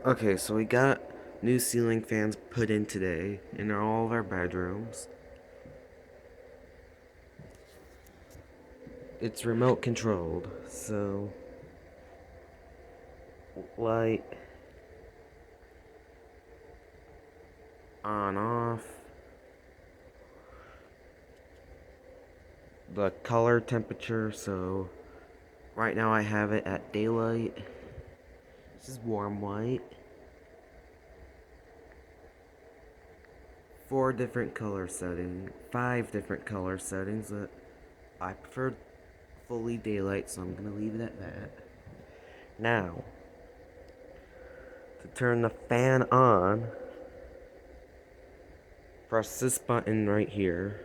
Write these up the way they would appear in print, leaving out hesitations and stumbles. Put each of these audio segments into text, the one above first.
Okay, so we got new ceiling fans put in today in all of our bedrooms. It's remote controlled, so light on off, the color temperature, so right now I have it at daylight. This is warm white. 5 different color settings that I prefer fully daylight, so I'm gonna leave it at that. Now, to turn the fan on, press this button right here.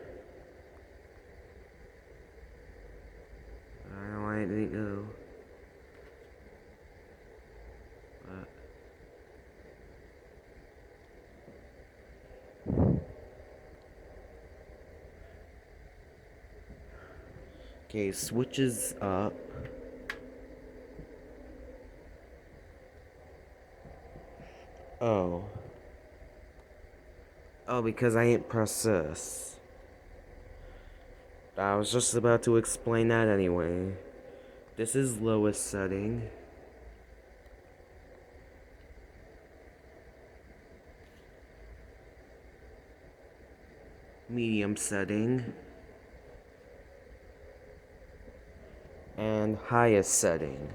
I don't know why it didn't go. Okay, switches up. Oh. Oh, because I ain't pressed this. I was just about to explain that anyway. This is lowest setting. Medium setting. And highest setting.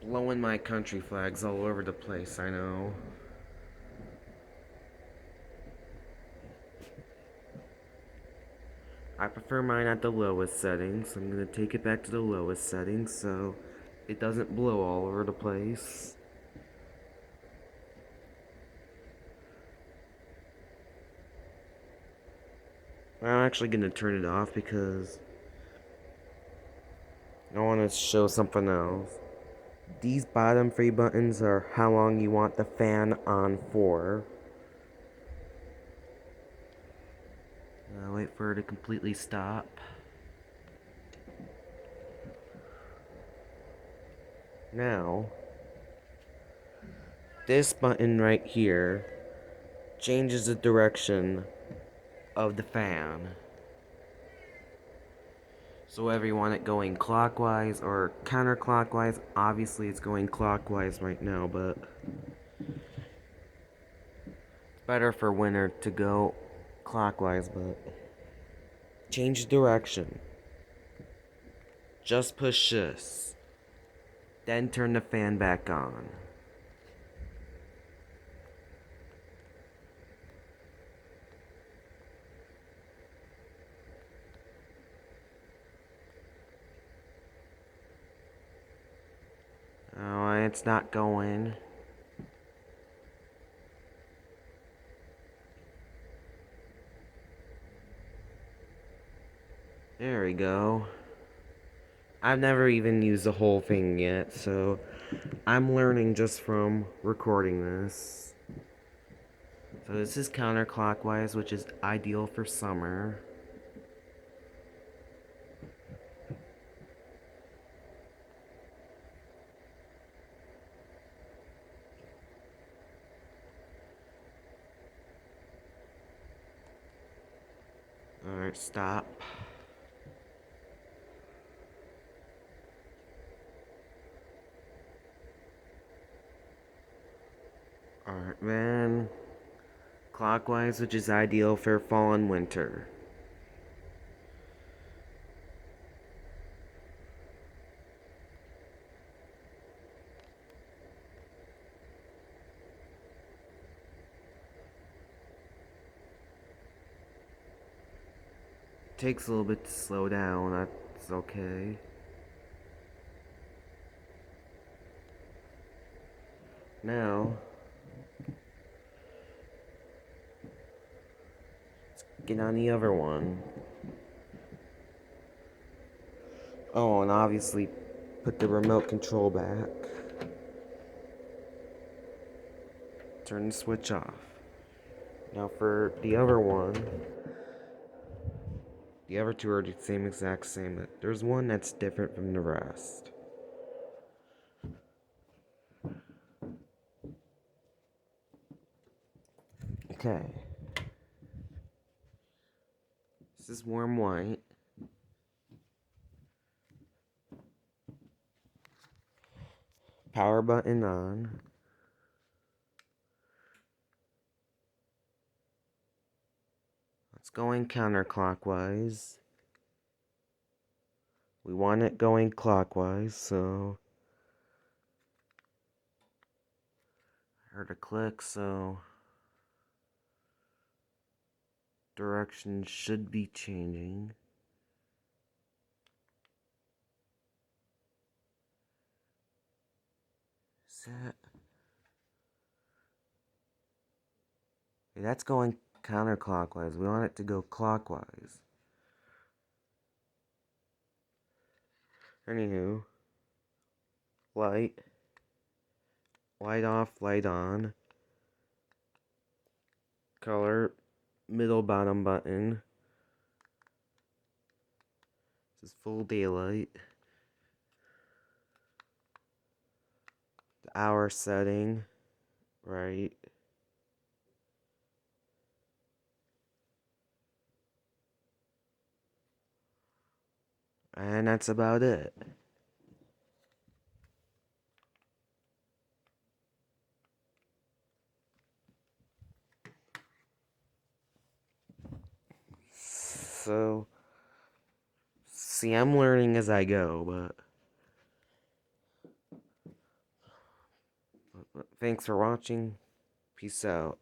Blowing my country flags all over the place, I know. I prefer mine at the lowest setting, so I'm gonna take it back to the lowest setting so it doesn't blow all over the place. I'm actually gonna turn it off because I want to show something else. These bottom 3 buttons are how long you want the fan on for. Now wait for it to completely stop. Now, this button right here changes the direction of the fan. So whether you want it going clockwise or counterclockwise, obviously it's going clockwise right now, but it's better for winter to go clockwise, but change direction. Just push this. Then turn the fan back on. Oh, it's not going. There we go. I've never even used the whole thing yet, so I'm learning just from recording this. So this is counterclockwise, which is ideal for summer. Alright, stop. Alright, then clockwise, which is ideal for fall and winter. Takes a little bit to slow down, that's okay. Now, let's get on the other one. Oh, and obviously put the remote control back. Turn the switch off. Now for the other one, The other two are the same exact same, but there's one that's different from the rest. Okay. This is warm white. Power button on. It's going counterclockwise. We want it going clockwise, so I heard a click, so direction should be changing. Set. Okay, that's going counterclockwise. We want it to go clockwise. Anywho, light off, light on. Color, middle bottom button. This is full daylight. The hour setting, right. And that's about it. So, see, I'm learning as I go, but thanks for watching. Peace out.